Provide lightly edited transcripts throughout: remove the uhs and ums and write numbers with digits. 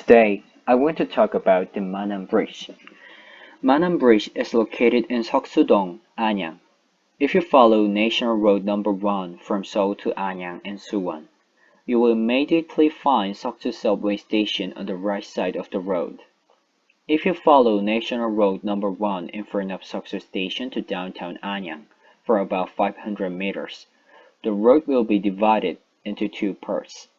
Today, I want to talk about the Manam Bridge. Manam Bridge is located in Seoksudong, Anyang. If you follow National Road Number 1 from Seoul to Anyang and Suwon, you will immediately find Seoksu subway station on the right side of the road. If you follow National Road Number 1 in front of Seoksu Station to downtown Anyang for about 500 meters, the road will be divided into two parts.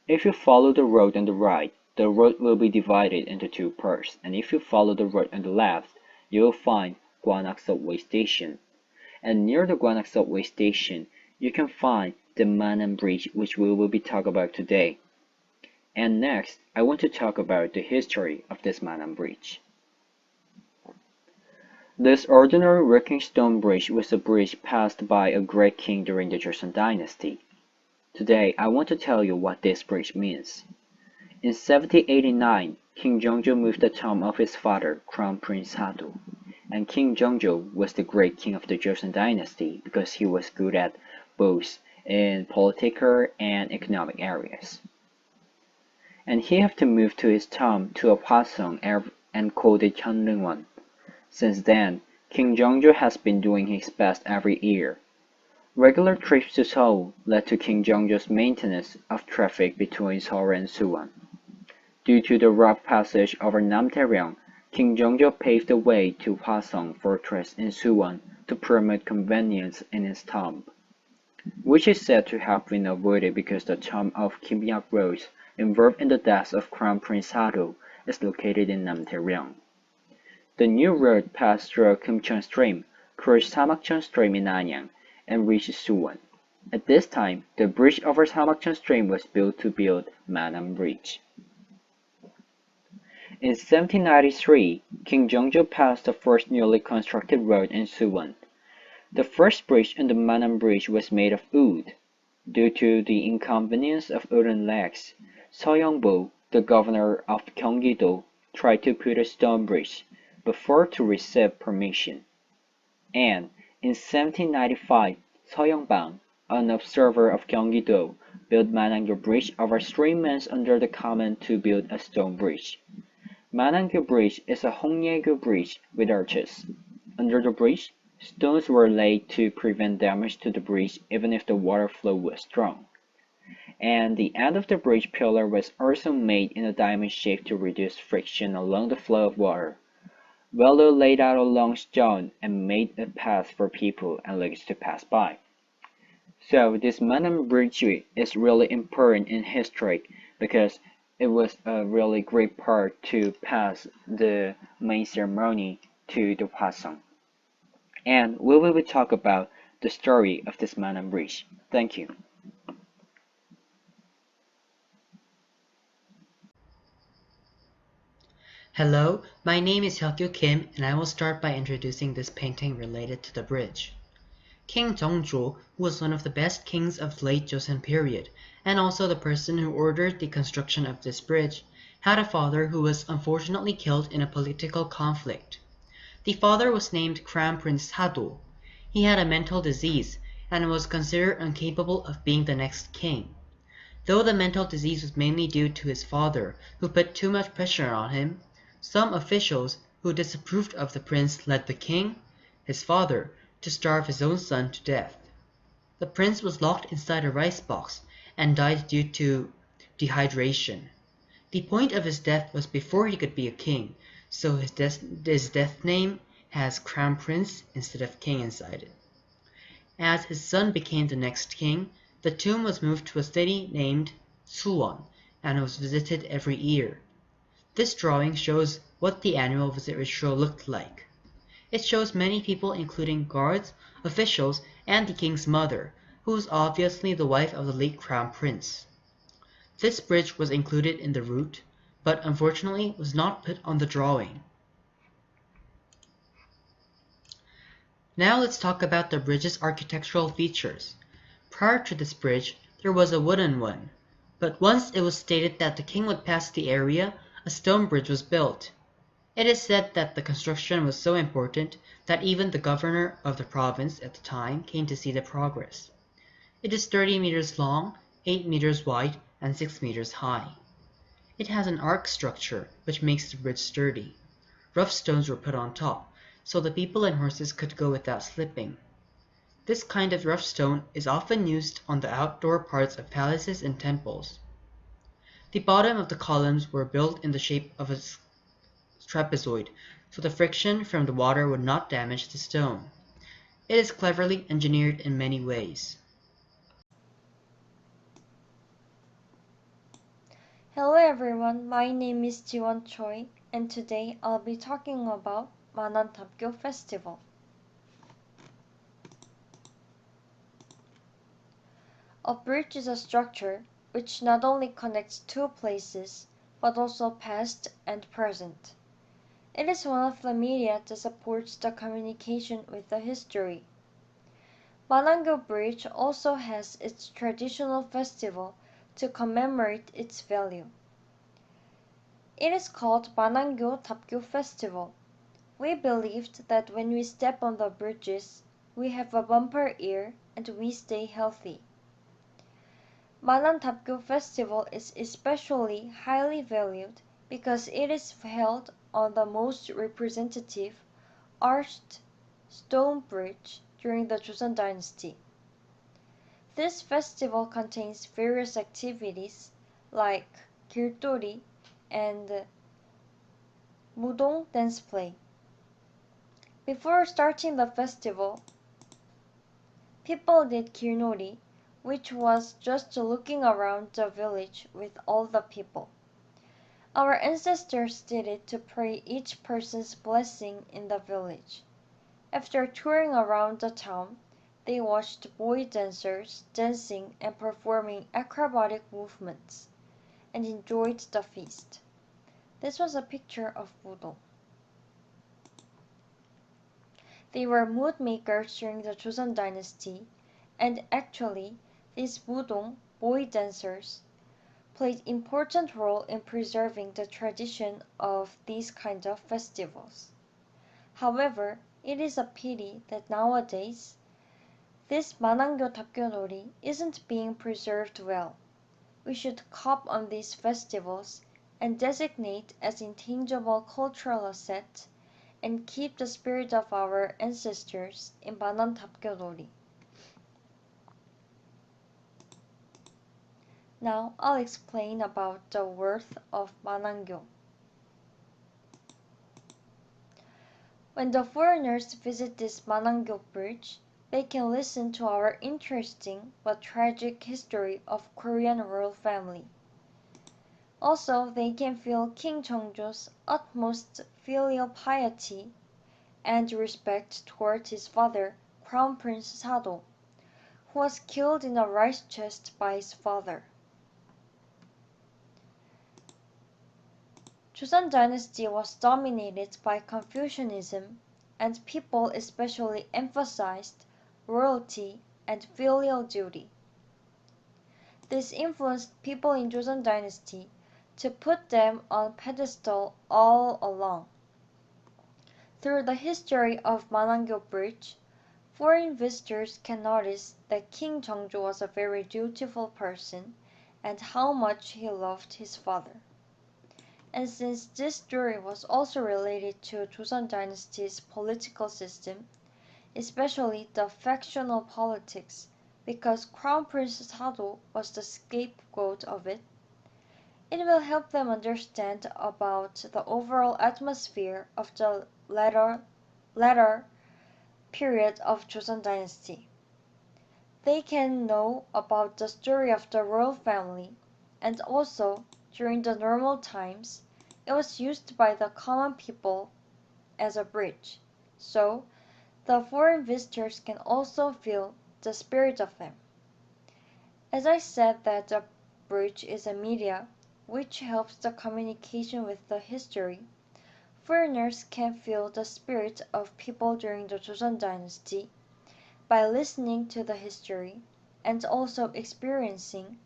If you follow the road on the right, the road will be divided into two parts, and if you follow the road on the left, you will find Gwanak subway station. And near the Gwanak subway station, you can find the Manam Bridge, which we will be talking about today. And next, I want to talk about the history of this Manam Bridge. This ordinary working stone bridge was a bridge passed by a great king during the Joseon dynasty. Today, I want to tell you what this bridge means. In 1789, King Jeongjo moved the tomb of his father, Crown Prince Hado, and King Jeongjo was the great king of the Joseon dynasty because he was good at both in political and economic areas. And he had to move to his tomb to a Hwasong and called it Cheonryungwon. Since then, King Jeongjo has been doing his best every year. Regular trips to Seoul led to King Jeongjo's maintenance of traffic between Seoul and Suwon. Due to the rough passage over Namtaeryong, King Jeongjo paved the way to Hwasong Fortress in Suwon to promote convenience in his tomb, which is said to have been avoided because the tomb of Kim Yak-rose, involved in the death of Crown Prince Hado, is located in Namtaeryong. The new road passed through Kumcheon Stream, crossed Samakcheon Stream in Anyang, and reached Suwon. At this time, the bridge over Samakcheon Stream was built to build Manam Bridge. In 1793, King Jeongjo passed the first newly constructed road in Suwon. The first bridge on the Manam Bridge was made of wood. Due to the inconvenience of wooden legs, Seo Young-bo, the governor of Gyeonggi-do, tried to put a stone bridge, but failed to receive permission. And in 1795, Seo Young-bang, an observer of Gyeonggi-do, built Manangyo Bridge over 3 months under the command to build a stone bridge. Manangyo Bridge is a Hongyegyo bridge with arches. Under the bridge, stones were laid to prevent damage to the bridge even if the water flow was strong. And the end of the bridge pillar was also made in a diamond shape to reduce friction along the flow of water. Willow laid out a long stone and made a path for people and luggage to pass by. So this Manam Bridge is really important in history because it was a really great part to pass the main ceremony to the Hwasong. And we will talk about the story of this Manam Bridge. Thank you. Hello, my name is Hyukyu Kim and I will start by introducing this painting related to the bridge. King Jeongjo, who was one of the best kings of the late Joseon period, and also the person who ordered the construction of this bridge, had a father who was unfortunately killed in a political conflict. The father was named Crown Prince Hado. He had a mental disease and was considered incapable of being the next king. Though the mental disease was mainly due to his father, who put too much pressure on him, some officials who disapproved of the prince led the king, his father, to starve his own son to death. The prince was locked inside a rice box and died due to dehydration. The point of his death was before he could be a king, so his death name has Crown Prince instead of king inside it. As his son became the next king, the tomb was moved to a city named Suwon and was visited every year. This drawing shows what the annual visit ritual looked like. It shows many people including guards, officials, and the king's mother, who was obviously the wife of the late crown prince. This bridge was included in the route, but unfortunately was not put on the drawing. Now let's talk about the bridge's architectural features. Prior to this bridge, there was a wooden one, but once it was stated that the king would pass the area, a stone bridge was built. It is said that the construction was so important that even the governor of the province at the time came to see the progress. It is 30 meters long, 8 meters wide, and 6 meters high. It has an arch structure, which makes the bridge sturdy. Rough stones were put on top, so the people and horses could go without slipping. This kind of rough stone is often used on the outdoor parts of palaces and temples. The bottom of the columns were built in the shape of a trapezoid, so the friction from the water would not damage the stone. It is cleverly engineered in many ways. Hello everyone, my name is Jiwon Choi, and today I'll be talking about Manantapgyo Festival. A bridge is a structure which not only connects two places, but also past and present. It is one of the media that supports the communication with the history. Manangyo Bridge also has its traditional festival to commemorate its value. It is called Manangyo Tapgyo Festival. We believed that when we step on the bridges, we have a bumper year and we stay healthy. Manantapgyo Festival is especially highly valued because it is held on the most representative arched stone bridge during the Joseon Dynasty. This festival contains various activities like 길돌이 and mudong dance play. Before starting the festival, people did kirnori, which was just looking around the village with all the people. Our ancestors did it to pray each person's blessing in the village. After touring around the town, they watched boy dancers dancing and performing acrobatic movements, and enjoyed the feast. This was a picture of Budong. They were mood makers during the Joseon Dynasty, and actually, these Budong, boy dancers, played important role in preserving the tradition of these kind of festivals. However, it is a pity that nowadays, this Manangyo Tapgyo-nori isn't being preserved well. We should cop on these festivals and designate as intangible cultural asset and keep the spirit of our ancestors in Manantapgyo-nori. Now I'll explain about the worth of Manangyo. When the foreigners visit this Manangyo bridge, they can listen to our interesting but tragic history of Korean royal family. Also, they can feel King Jeongjo's utmost filial piety and respect toward his father, Crown Prince Sado, who was killed in a rice chest by his father. Joseon Dynasty was dominated by Confucianism, and people especially emphasized royalty and filial duty. This influenced people in Joseon Dynasty to put them on pedestal all along. Through the history of Manangyo Bridge, foreign visitors can notice that King Jeongjo was a very dutiful person and how much he loved his father. And since this story was also related to Joseon Dynasty's political system, especially the factional politics, because Crown Prince Sado was the scapegoat of it, it will help them understand about the overall atmosphere of the latter period of Joseon Dynasty. They can know about the story of the royal family, and also, during the normal times, it was used by the common people as a bridge, so the foreign visitors can also feel the spirit of them. As I said that the bridge is a media which helps the communication with the history, foreigners can feel the spirit of people during the Joseon Dynasty by listening to the history and also experiencing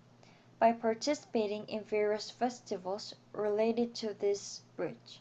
by participating in various festivals related to this bridge.